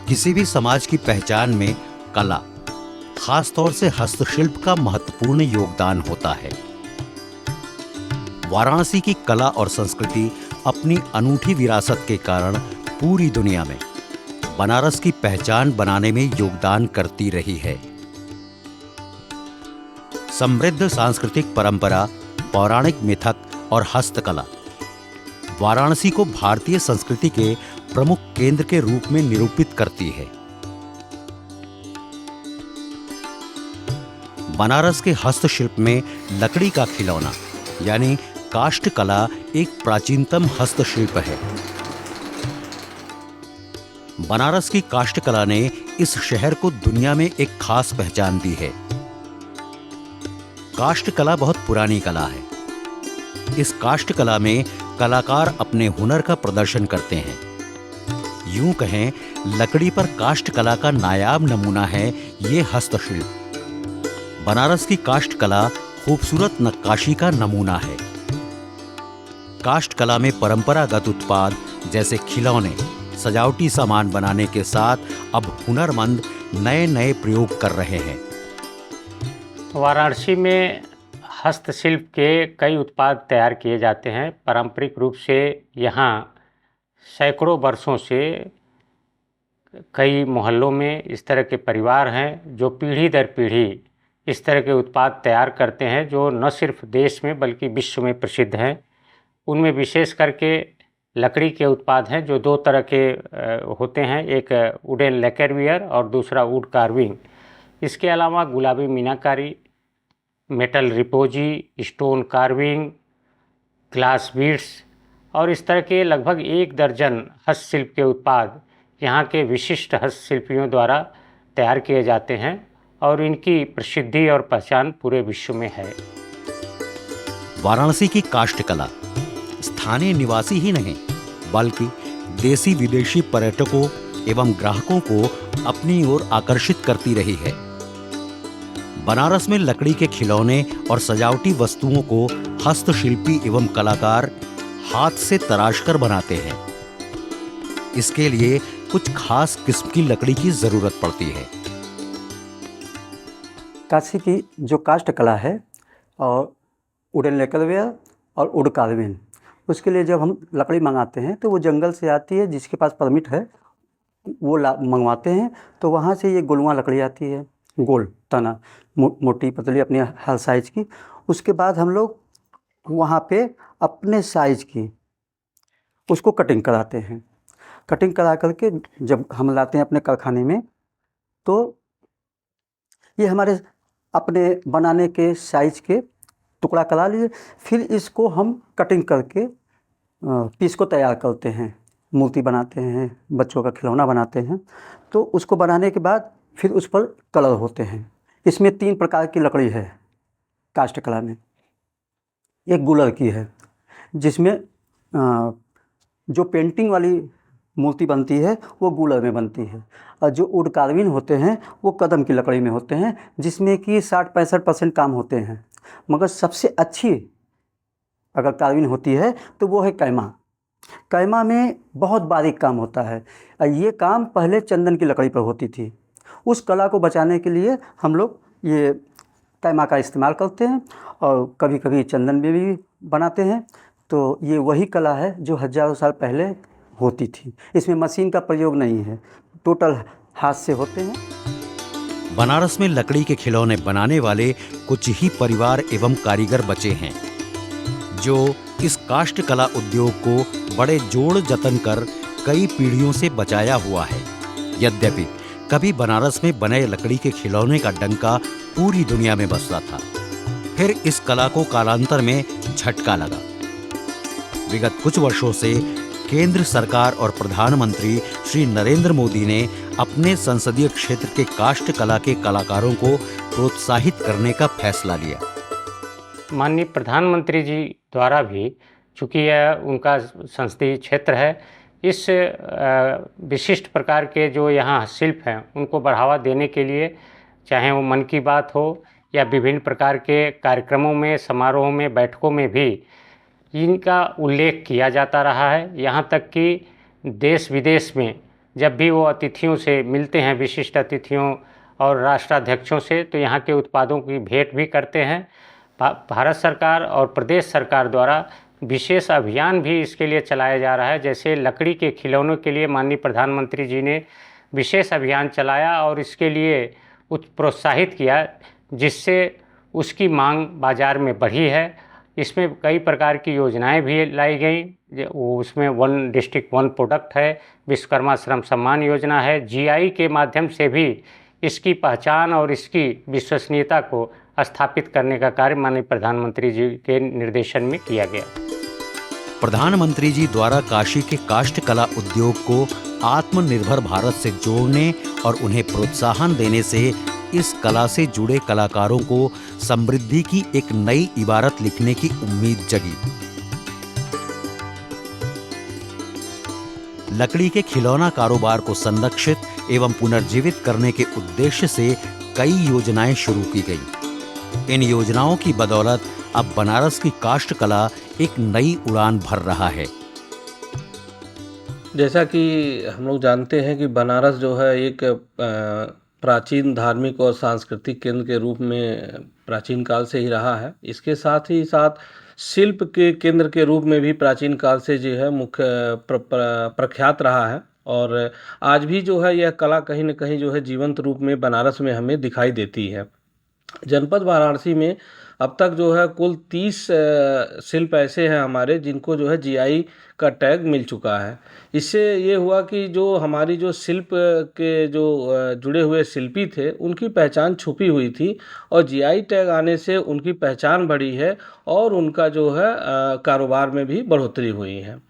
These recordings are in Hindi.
किसी भी समाज की पहचान में कला, खासतौर से हस्तशिल्प का महत्वपूर्ण योगदान होता है। वाराणसी की कला और संस्कृति अपनी अनूठी विरासत के कारण पूरी दुनिया में बनारस की पहचान बनाने में योगदान करती रही है। समृद्ध सांस्कृतिक परंपरा, पौराणिक मिथक और हस्तकला वाराणसी को भारतीय संस्कृति के प्रमुख केंद्र के रूप में निरूपित करती है। बनारस के हस्तशिल्प में लकड़ी का खिलौना यानी काष्ठ कला एक प्राचीनतम हस्तशिल्प है। बनारस की काष्ठ कला ने इस शहर को दुनिया में एक खास पहचान दी है। काष्ठ कला बहुत पुरानी कला है। इस काष्ठ कला में कलाकार अपने हुनर का प्रदर्शन करते हैं। यूं कहें, लकड़ी पर काष्ठ कला का नायाब नमूना है ये हस्तशिल्प। बनारस की काष्ठ कला खूबसूरत नक्काशी का नमूना है। काष्ठ कला में परंपरागत उत्पाद जैसे खिलौने, सजावटी सामान बनाने के साथ अब हुनरमंद नए नए प्रयोग कर रहे हैं। वाराणसी में हस्तशिल्प के कई उत्पाद तैयार किए जाते हैं। पारंपरिक रूप से यहाँ सैकड़ों वर्षों से कई मोहल्लों में इस तरह के परिवार हैं जो पीढ़ी दर पीढ़ी इस तरह के उत्पाद तैयार करते हैं, जो न सिर्फ देश में बल्कि विश्व में प्रसिद्ध हैं। उनमें विशेष करके लकड़ी के उत्पाद हैं जो दो तरह के होते हैं, एक वुडन लैकरवेयर और दूसरा वुड कार्विंग। इसके अलावा गुलाबी मीनाकारी, metal repousse, stone carving, glass beads और इस तरह के लगभग 1 दर्जन हस्तशिल्प के उत्पाद यहाँ के विशिष्ट हस्तशिल्पियों द्वारा तैयार किए जाते हैं और इनकी प्रसिद्धि और पहचान पूरे विश्व में है। वाराणसी की काष्ठ कला स्थानीय निवासी ही नहीं बल्कि देसी विदेशी पर्यटकों एवं ग्राहकों को अपनी ओर आकर्षित करती रही है। बनारस में लकड़ी के खिलौने और सजावटी वस्तुओं को हस्तशिल्पी एवं कलाकार हाथ से तराशकर बनाते हैं। इसके लिए कुछ खास किस्म की लकड़ी की जरूरत पड़ती है। काशी की जो काष्ठ कला है और वुडन लैकरवेयर और वुड कार्विंग, उसके लिए जब हम लकड़ी मंगाते हैं तो वो जंगल से आती है। जिसके पास परमिट है वो मंगवाते हैं, तो वहाँ से ये गोलुआ लकड़ी आती है, गोल तना, मोटी पतली अपने हर साइज की। उसके बाद हम लोग वहाँ पे अपने साइज की उसको कटिंग कराते हैं। कटिंग करा करके जब हम लाते हैं अपने कारखाने में, तो ये हमारे अपने बनाने के साइज के टुकड़ा करा लिए। फिर इसको हम कटिंग करके पीस को तैयार करते हैं, मूर्ति बनाते हैं, बच्चों का खिलौना बनाते हैं। तो उसको बनाने के बाद फिर उस पर कलर होते हैं। इसमें 3 प्रकार की लकड़ी है काष्ठ कला में। एक गुलर की है जिसमें जो पेंटिंग वाली मूर्ति बनती है वो गुलर में बनती है, और जो वुड कार्विंग होते हैं वो कदम की लकड़ी में होते हैं, जिसमें कि 60-65% काम होते हैं। मगर सबसे अच्छी अगर कार्विंग होती है तो वो है कैमा। कैमा में बहुत बारीक काम होता है। ये काम पहले चंदन की लकड़ी पर होती थी। उस कला को बचाने के लिए हम लोग ये कैमा का इस्तेमाल करते हैं और कभी कभी चंदन में भी बनाते हैं। तो ये वही कला है जो हज़ारों साल पहले होती थी। इसमें मशीन का प्रयोग नहीं है, टोटल हाथ से होते हैं। बनारस में लकड़ी के खिलौने बनाने वाले कुछ ही परिवार एवं कारीगर बचे हैं जो इस काष्ठ कला उद्योग को बड़े जोड़ जतन कर कई पीढ़ियों से बचाया हुआ है। यद्यपि कभी बनारस में बने लकड़ी के खिलौने का डंका पूरी दुनिया में बजता था, फिर इस कला को कालांतर में झटका लगा। विगत कुछ वर्षों से केंद्र सरकार और प्रधानमंत्री श्री नरेंद्र मोदी ने अपने संसदीय क्षेत्र के काष्ठ कला के कलाकारों को प्रोत्साहित करने का फैसला लिया। माननीय प्रधानमंत्री जी द्वारा भी, चूँकि यह उनका संसदीय क्षेत्र है, इस विशिष्ट प्रकार के जो यहाँ शिल्प हैं उनको बढ़ावा देने के लिए, चाहे वो मन की बात हो या विभिन्न प्रकार के कार्यक्रमों में, समारोहों में, बैठकों में भी इनका उल्लेख किया जाता रहा है। यहाँ तक कि देश विदेश में जब भी वो अतिथियों से मिलते हैं, विशिष्ट अतिथियों और राष्ट्राध्यक्षों से, तो यहाँ के उत्पादों की भेंट भी करते हैं। भारत सरकार और प्रदेश सरकार द्वारा विशेष अभियान भी इसके लिए चलाया जा रहा है। जैसे लकड़ी के खिलौनों के लिए माननीय प्रधानमंत्री जी ने विशेष अभियान चलाया और इसके लिए प्रोत्साहित किया, जिससे उसकी मांग बाज़ार में बढ़ी है। इसमें कई प्रकार की योजनाएं भी लाई गई। उसमें वन डिस्ट्रिक्ट वन प्रोडक्ट है, विश्वकर्मा श्रम सम्मान योजना है। जीआई के माध्यम से भी इसकी पहचान और इसकी विश्वसनीयता को स्थापित करने का कार्य माननीय प्रधानमंत्री जी के निर्देशन में किया गया। प्रधानमंत्री जी द्वारा काशी के काष्ठ कला उद्योग को आत्मनिर्भर भारत से जोड़ने और उन्हें प्रोत्साहन देने से इस कला से जुड़े कलाकारों को समृद्धि की एक नई इबारत लिखने की उम्मीद जगी। लकड़ी के खिलौना कारोबार को संरक्षित एवं पुनर्जीवित करने के उद्देश्य से कई योजनाएं शुरू की गई। इन योजनाओं की बदौलत अब बनारस की काष्ठ कला एक नई उड़ान भर रहा है। जैसा कि हम लोग जानते हैं कि बनारस जो है एक प्राचीन धार्मिक और सांस्कृतिक केंद्र के रूप में प्राचीन काल से ही रहा है। इसके साथ ही साथ शिल्प के केंद्र के रूप में भी प्राचीन काल से जो है मुख्य प्रख्यात रहा है। और आज भी जो है यह कला कहीं न कहीं जो है जीवंत रूप में बनारस में हमें दिखाई देती है। जनपद वाराणसी में अब तक जो है कुल 30 शिल्प ऐसे हैं हमारे जिनको जो है जीआई का टैग मिल चुका है। इससे ये हुआ कि जो हमारी जो शिल्प के जो जुड़े हुए शिल्पी थे उनकी पहचान छुपी हुई थी, और जीआई टैग आने से उनकी पहचान बढ़ी है और उनका जो है कारोबार में भी बढ़ोतरी हुई है।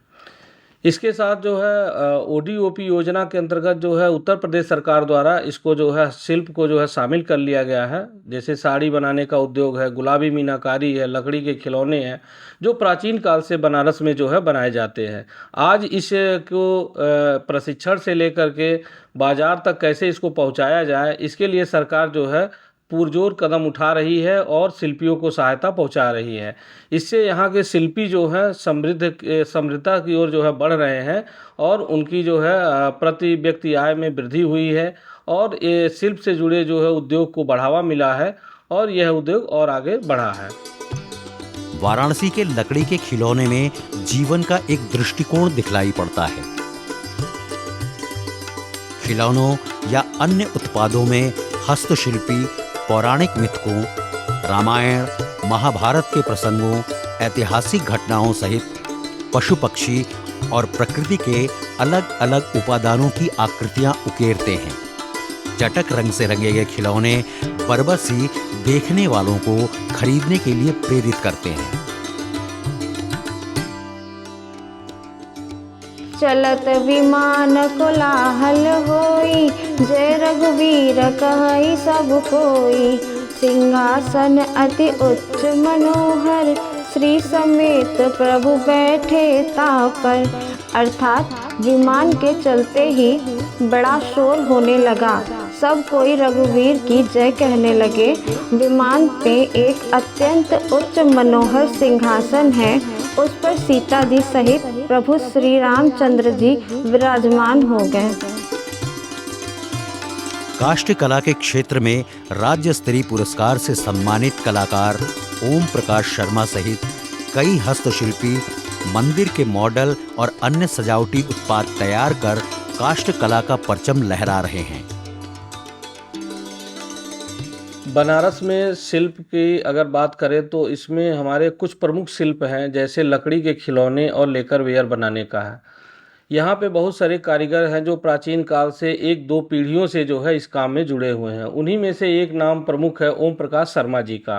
इसके साथ जो है ओडीओपी योजना के अंतर्गत जो है उत्तर प्रदेश सरकार द्वारा इसको जो है शिल्प को जो है शामिल कर लिया गया है। जैसे साड़ी बनाने का उद्योग है, गुलाबी मीनाकारी है, लकड़ी के खिलौने हैं, जो प्राचीन काल से बनारस में जो है बनाए जाते हैं। आज इसको प्रशिक्षण से लेकर के बाजार तक कैसे इसको पहुंचाया जाए, इसके लिए सरकार जो है पुरजोर कदम उठा रही है और शिल्पियों को सहायता पहुंचा रही है। इससे यहाँ के शिल्पी जो है समृद्धता की ओर जो है बढ़ रहे हैं और उनकी जो है प्रति व्यक्ति आय में वृद्धि हुई है, और ये शिल्प से जुड़े जो है उद्योग को बढ़ावा मिला है और यह उद्योग और आगे बढ़ा है। वाराणसी के लकड़ी के खिलौने में जीवन का एक दृष्टिकोण दिखलाई पड़ता है। खिलौनों या अन्य उत्पादों में हस्तशिल्पी पौराणिक मिथकों, रामायण, महाभारत के प्रसंगों, ऐतिहासिक घटनाओं सहित पशु पक्षी और प्रकृति के अलग अलग उपादानों की आकृतियां उकेरते हैं। चटक रंग से रंगे गए खिलौने बरबसी देखने वालों को खरीदने के लिए प्रेरित करते हैं। चलत विमान कोलाहल होई, जय रघुवीर कहई सब कोई। सिंहासन अति उच्च मनोहर, श्री समेत प्रभु बैठे तापर। अर्थात विमान के चलते ही बड़ा शोर होने लगा, सब कोई रघुवीर की जय कहने लगे। विमान पे एक अत्यंत उच्च मनोहर सिंहासन है, उस पर सीता जी सहित प्रभु श्री रामचंद्र जी विराजमान हो गए। काष्ठ कला के क्षेत्र में राज्य स्तरीय पुरस्कार से सम्मानित कलाकार ओम प्रकाश शर्मा सहित कई हस्तशिल्पी मंदिर के मॉडल और अन्य सजावटी उत्पाद तैयार कर काष्ठ कला का परचम लहरा रहे हैं। बनारस में शिल्प की अगर बात करें तो इसमें हमारे कुछ प्रमुख शिल्प हैं, जैसे लकड़ी के खिलौने और लेकर वेयर बनाने का है। यहाँ पे बहुत सारे कारीगर हैं जो प्राचीन काल से एक दो पीढ़ियों से जो है इस काम में जुड़े हुए हैं। उन्हीं में से एक नाम प्रमुख है ओम प्रकाश शर्मा जी का।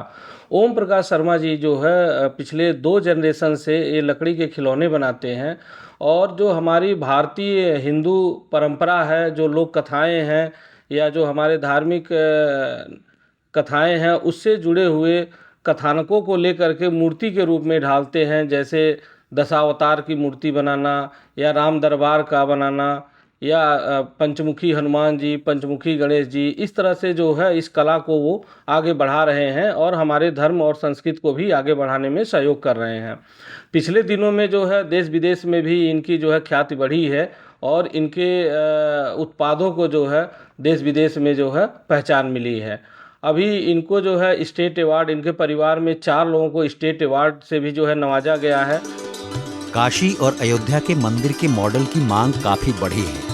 ओम प्रकाश शर्मा जी जो है पिछले 2 जनरेशन से ये लकड़ी के खिलौने बनाते हैं, और जो हमारी भारतीय हिंदू परंपरा है, जो लोक कथाएँ हैं या जो हमारे धार्मिक कथाएं हैं, उससे जुड़े हुए कथानकों को लेकर के मूर्ति के रूप में ढालते हैं। जैसे दशावतार की मूर्ति बनाना या राम दरबार का बनाना या पंचमुखी हनुमान जी, पंचमुखी गणेश जी, इस तरह से जो है इस कला को वो आगे बढ़ा रहे हैं और हमारे धर्म और संस्कृति को भी आगे बढ़ाने में सहयोग कर रहे हैं। पिछले दिनों में जो है देश विदेश में भी इनकी जो है ख्याति बढ़ी है और इनके उत्पादों को जो है देश विदेश में जो है पहचान मिली है। अभी इनको जो है स्टेट अवार्ड, इनके परिवार में 4 लोगों को स्टेट अवार्ड से भी जो है नवाजा गया है। काशी और अयोध्या के मंदिर के मॉडल की मांग काफी बढ़ी है।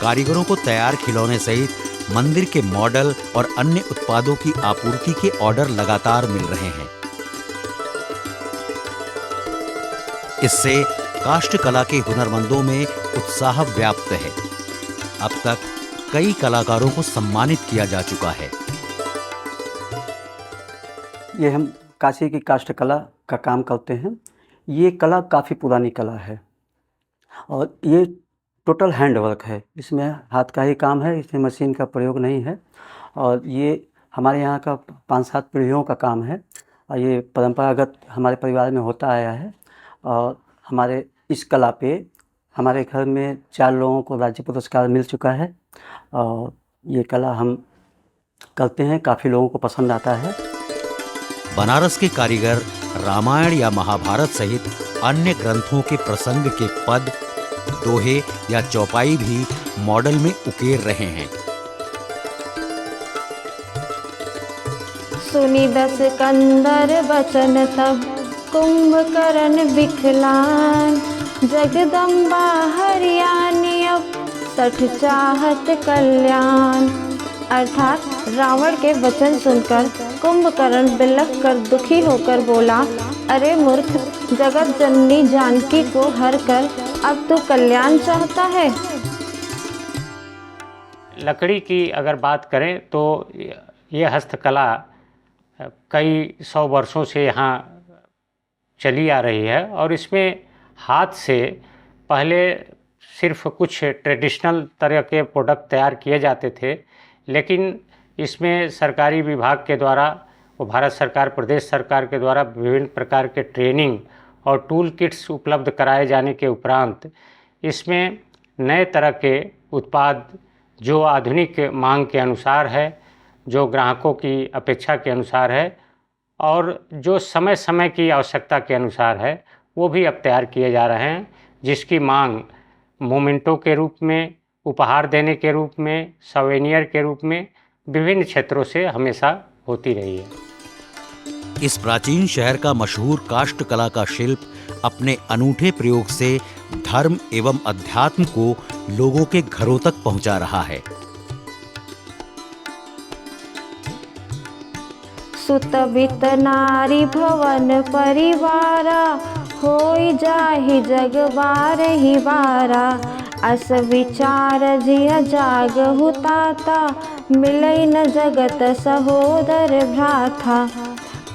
कारीगरों को तैयार खिलौने सहित मंदिर के मॉडल और अन्य उत्पादों की आपूर्ति के ऑर्डर लगातार मिल रहे हैं। इससे काष्ठ कला के हुनरमंदों में उत्साह व्याप्त है। अब तक कई कलाकारों को सम्मानित किया जा चुका है। ये हम काशी की काष्ठ कला का काम करते हैं। ये कला काफ़ी पुरानी कला है और ये टोटल हैंड वर्क है। इसमें हाथ का ही काम है, इसमें मशीन का प्रयोग नहीं है। और ये हमारे यहाँ का 5-7 पीढ़ियों का काम है और ये परंपरागत हमारे परिवार में होता आया है। और हमारे इस कला पे हमारे घर में 4 लोगों को राज्य पुरस्कार मिल चुका है और ये कला हम करते हैं, काफ़ी लोगों को पसंद आता है। बनारस के कारीगर रामायण या महाभारत सहित अन्य ग्रंथों के प्रसंग के पद, दोहे या चौपाई भी मॉडल में उकेर रहे हैं। सुनी 10 कंदर बचन तब कुंभकर्ण विकलान, जगदम्बा हरियाणी अब 60 चाहत कल्याण। अर्थात रावण के वचन सुनकर कुंभकर्ण बिलख कर दुखी होकर बोला, अरे मूर्ख, जगत जननी जानकी को हर कर अब तू कल्याण चाहता है। लकड़ी की अगर बात करें तो ये हस्तकला कई 100 वर्षों से यहाँ चली आ रही है और इसमें हाथ से पहले सिर्फ कुछ ट्रेडिशनल तरह के प्रोडक्ट तैयार किए जाते थे, लेकिन इसमें सरकारी विभाग के द्वारा और भारत सरकार, प्रदेश सरकार के द्वारा विभिन्न प्रकार के ट्रेनिंग और टूल किट्स उपलब्ध कराए जाने के उपरांत इसमें नए तरह के उत्पाद जो आधुनिक मांग के अनुसार है, जो ग्राहकों की अपेक्षा के अनुसार है और जो समय समय की आवश्यकता के अनुसार है, वो भी अब तैयार किए जा रहे हैं, जिसकी मांग मोमेंटो के रूप में, उपहार देने के रूप में, सवेनियर के रूप में विभिन्न क्षेत्रों से हमेशा होती रही है। इस प्राचीन शहर का मशहूर काष्ठ कला का शिल्प अपने अनूठे प्रयोग से धर्म एवं अध्यात्म को लोगों के घरों तक पहुंचा रहा है। सुतबित नारी भवन परिवारा, होई जाहि जग बारहि बारा। अस विचार जिय जागहु ताता, मिलई न जगत सहोदर भ्राता।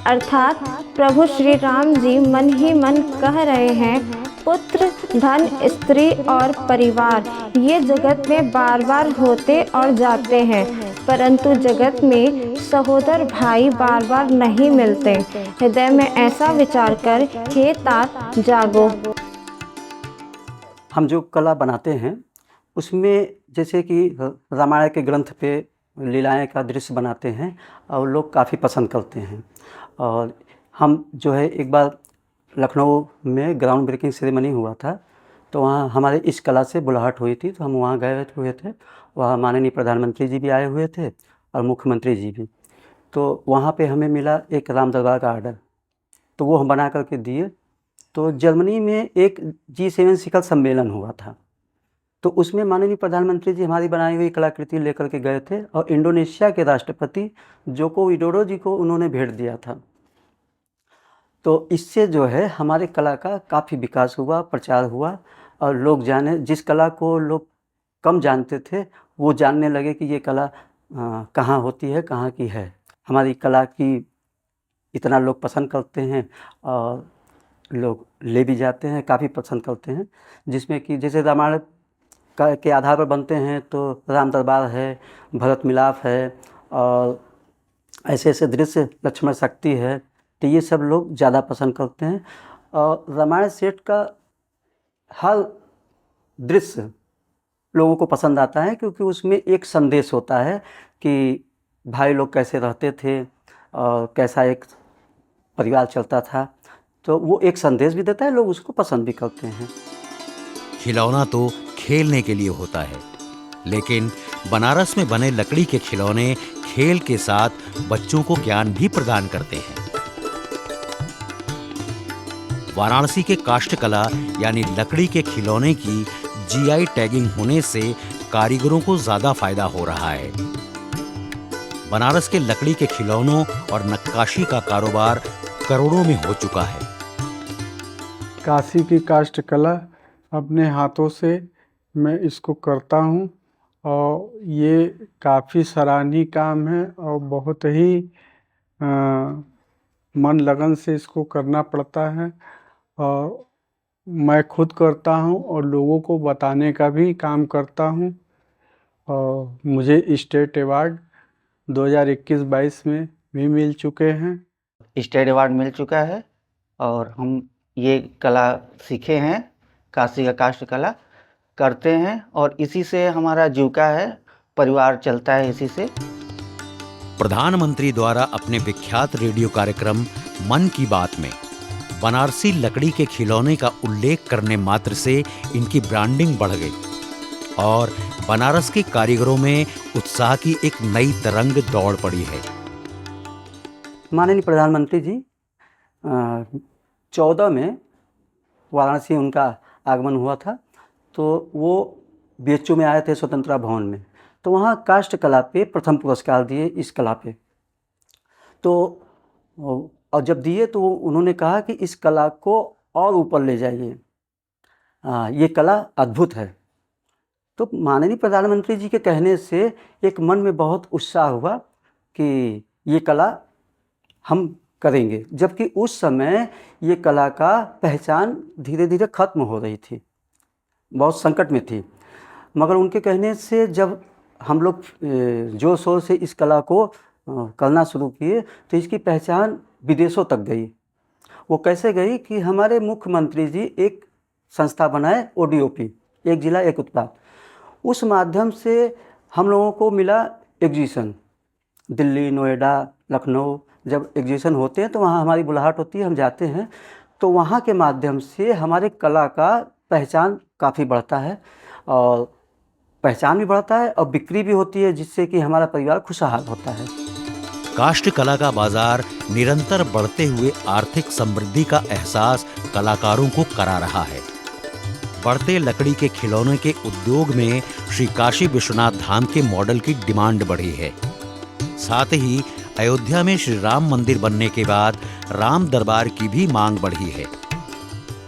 अर्थात प्रभु श्री राम जी मन ही मन कह रहे हैं, पुत्र, धन, स्त्री और परिवार ये जगत में बार बार होते और जाते हैं, परंतु जगत में सहोदर भाई बार बार नहीं मिलते। हृदय में ऐसा विचार कर हे तात जागो। हम जो कला बनाते हैं उसमें जैसे कि रामायण के ग्रंथ पे लीलाएं का दृश्य बनाते हैं और लोग काफ़ी पसंद करते हैं। और हम जो है एक बार लखनऊ में ग्राउंड ब्रेकिंग सेरेमनी हुआ था, तो वहाँ हमारे इस कला से बुलाहट हुई थी, तो हम वहाँ गए हुए थे। वहाँ माननीय प्रधानमंत्री जी भी आए हुए थे और मुख्यमंत्री जी भी। तो वहाँ पे हमें मिला एक राम दरबार का आर्डर, तो वो हम बना करके दिए। तो जर्मनी में एक G7 शिखर सम्मेलन हुआ था, तो उसमें माननीय प्रधानमंत्री जी हमारी बनाई हुई कलाकृति लेकर के गए थे और इंडोनेशिया के राष्ट्रपति जोको विडोडो जी को उन्होंने भेंट दिया था। तो इससे जो है हमारे कला का काफ़ी विकास हुआ, प्रचार हुआ और लोग जाने, जिस कला को लोग कम जानते थे वो जानने लगे कि ये कला कहाँ होती है, कहाँ की है। हमारी कला की इतना लोग पसंद करते हैं और लोग ले भी जाते हैं, काफ़ी पसंद करते हैं। जिसमें कि जैसे रामायण के आधार पर बनते हैं तो राम दरबार है, भरत मिलाप है और ऐसे ऐसे दृश्य, लक्ष्मण शक्ति है, तो ये सब लोग ज़्यादा पसंद करते हैं। और रामायण सेट का हर दृश्य लोगों को पसंद आता है, क्योंकि उसमें एक संदेश होता है कि भाई लोग कैसे रहते थे और कैसा एक परिवार चलता था, तो वो एक संदेश भी देता है, लोग उसको पसंद भी करते हैं। खिलौना तो खेलने के लिए होता है, लेकिन बनारस में बने लकड़ी के खिलौने खेल के साथ बच्चों को ज्ञान भी प्रदान करते हैं। वाराणसी के काष्ठकला यानी लकड़ी के खिलौने की जीआई टैगिंग होने से कारीगरों को ज्यादा फायदा हो रहा है। बनारस के लकड़ी के खिलौनों और नक्काशी का कारोबार करोड़ों में हो चुका है। काशी की काष्ठकला अपने हाथों से मैं इसको करता हूँ और ये काफ़ी सराहनीय काम है और बहुत ही मन लगन से इसको करना पड़ता है। और मैं खुद करता हूँ और लोगों को बताने का भी काम करता हूँ। और मुझे स्टेट अवार्ड 2021-22 में भी मिल चुके हैं। स्टेट अवार्ड मिल चुका है और हम ये कला सीखे हैं, काशी का काष्ठकला करते हैं और इसी से हमारा जीविका है, परिवार चलता है इसी से। प्रधानमंत्री द्वारा अपने विख्यात रेडियो कार्यक्रम मन की बात में बनारसी लकड़ी के खिलौने का उल्लेख करने मात्र से इनकी ब्रांडिंग बढ़ गई और बनारस के कारीगरों में उत्साह की एक नई तरंग दौड़ पड़ी है। माननीय प्रधानमंत्री जी 14 में वाराणसी उनका आगमन हुआ था, तो वो BHU में आए थे स्वतंत्रता भवन में, तो वहाँ काष्ठ कला पे प्रथम पुरस्कार दिए इस कला पे। तो और जब दिए तो उन्होंने कहा कि इस कला को और ऊपर ले जाइए, ये कला अद्भुत है। तो माननीय प्रधानमंत्री जी के कहने से एक मन में बहुत उत्साह हुआ कि ये कला हम करेंगे, जबकि उस समय ये कला का पहचान धीरे धीरे खत्म हो रही थी, बहुत संकट में थी। मगर उनके कहने से जब हम लोग जोर शोर से इस कला को करना शुरू किए तो इसकी पहचान विदेशों तक गई। वो कैसे गई कि हमारे मुख्यमंत्री जी एक संस्था बनाए ODOP, एक जिला एक उत्पाद। उस माध्यम से हम लोगों को मिला एग्जीबिशन, दिल्ली, नोएडा, लखनऊ जब एग्जीबिशन होते हैं तो वहाँ हमारी बुलाहट होती है, हम जाते हैं, तो वहाँ के माध्यम से हमारे कला का पहचान काफ़ी बढ़ता है और पहचान भी बढ़ता है और बिक्री भी होती है, जिससे कि हमारा परिवार खुशहाल होता है। काष्ठ कला का बाजार निरंतर बढ़ते हुए आर्थिक समृद्धि का एहसास कलाकारों को करा रहा है। बढ़ते लकड़ी के खिलौने के उद्योग में श्री काशी विश्वनाथ धाम के मॉडल की डिमांड बढ़ी है। साथ ही अयोध्या में श्री राम मंदिर बनने के बाद राम दरबार की भी मांग बढ़ी है।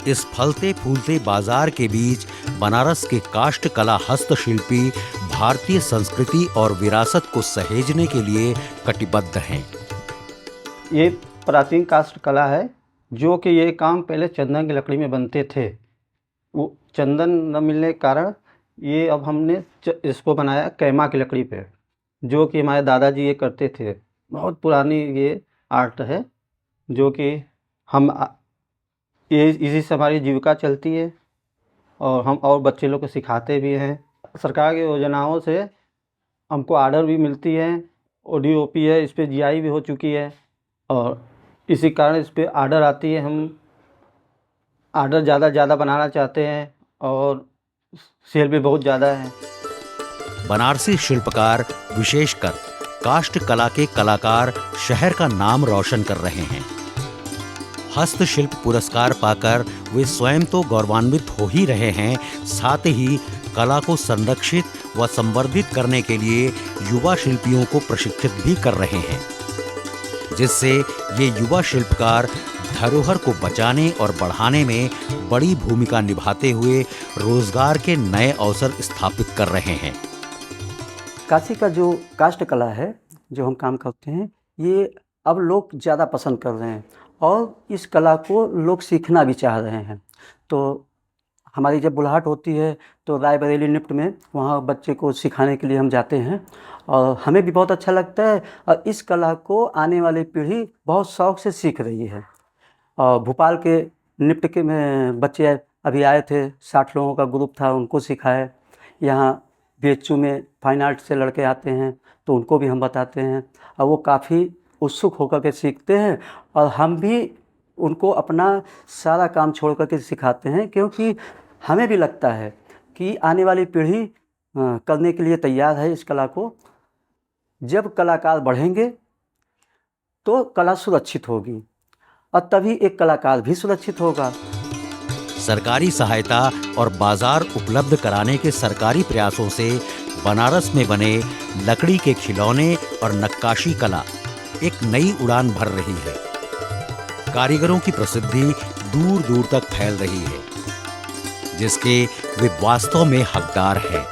इस फलते फूलते बाजार के बीच बनारस के काष्ठ कला हस्तशिल्पी भारतीय संस्कृति और विरासत को सहेजने के लिए कटिबद्ध हैं। ये प्राचीन काष्ठ कला है, जो कि ये काम पहले चंदन की लकड़ी में बनते थे। वो चंदन न मिलने के कारण ये अब हमने इसको बनाया कैमा की लकड़ी पे, जो कि हमारे दादाजी ये करते थे। बहुत पुरानी ये आर्ट है, जो कि हम ये इसी से हमारी जीविका चलती है और हम और बच्चे लोग को सिखाते भी हैं। सरकार की योजनाओं से हमको आर्डर भी मिलती है, ODOP है, इस पर GI भी हो चुकी है और इसी कारण इस पर आर्डर आती है। हम आर्डर ज़्यादा बनाना चाहते हैं और सेल भी बहुत ज़्यादा है। बनारसी शिल्पकार, विशेषकर काष्ठ कला के कलाकार शहर का नाम रोशन कर रहे हैं। हस्तशिल्प पुरस्कार पाकर वे स्वयं तो गौरवान्वित हो ही रहे हैं, साथ ही कला को संरक्षित व संवर्धित करने के लिए युवा शिल्पियों को प्रशिक्षित भी कर रहे हैं, जिससे ये युवा शिल्पकार धरोहर को बचाने और बढ़ाने में बड़ी भूमिका निभाते हुए रोजगार के नए अवसर स्थापित कर रहे हैं। काशी का जो काष्ठ कला है, जो हम काम करते हैं, ये अब लोग ज़्यादा पसंद कर रहे हैं और इस कला को लोग सीखना भी चाह रहे हैं। तो हमारी जब बुलाहट होती है तो रायबरेली निफ्ट में वहाँ बच्चे को सिखाने के लिए हम जाते हैं और हमें भी बहुत अच्छा लगता है और इस कला को आने वाली पीढ़ी बहुत शौक़ से सीख रही है। और भोपाल के निफ्ट के में बच्चे अभी आए थे, 60 लोगों का ग्रुप था, उनको सिखाए। यहाँ BHU में फाइन आर्ट से लड़के आते हैं तो उनको भी हम बताते हैं और वो काफ़ी उत्सुक होकर के सीखते हैं और हम भी उनको अपना सारा काम छोड़ करके सिखाते हैं, क्योंकि हमें भी लगता है कि आने वाली पीढ़ी करने के लिए तैयार है इस कला को। जब कलाकार बढ़ेंगे तो कला सुरक्षित होगी और तभी एक कलाकार भी सुरक्षित होगा। सरकारी सहायता और बाजार उपलब्ध कराने के सरकारी प्रयासों से बनारस में बने लकड़ी के खिलौने और नक्काशी कला एक नई उड़ान भर रही है। कारीगरों की प्रसिद्धि दूर दूर तक फैल रही है, जिसके वे वास्तव में हकदार हैं।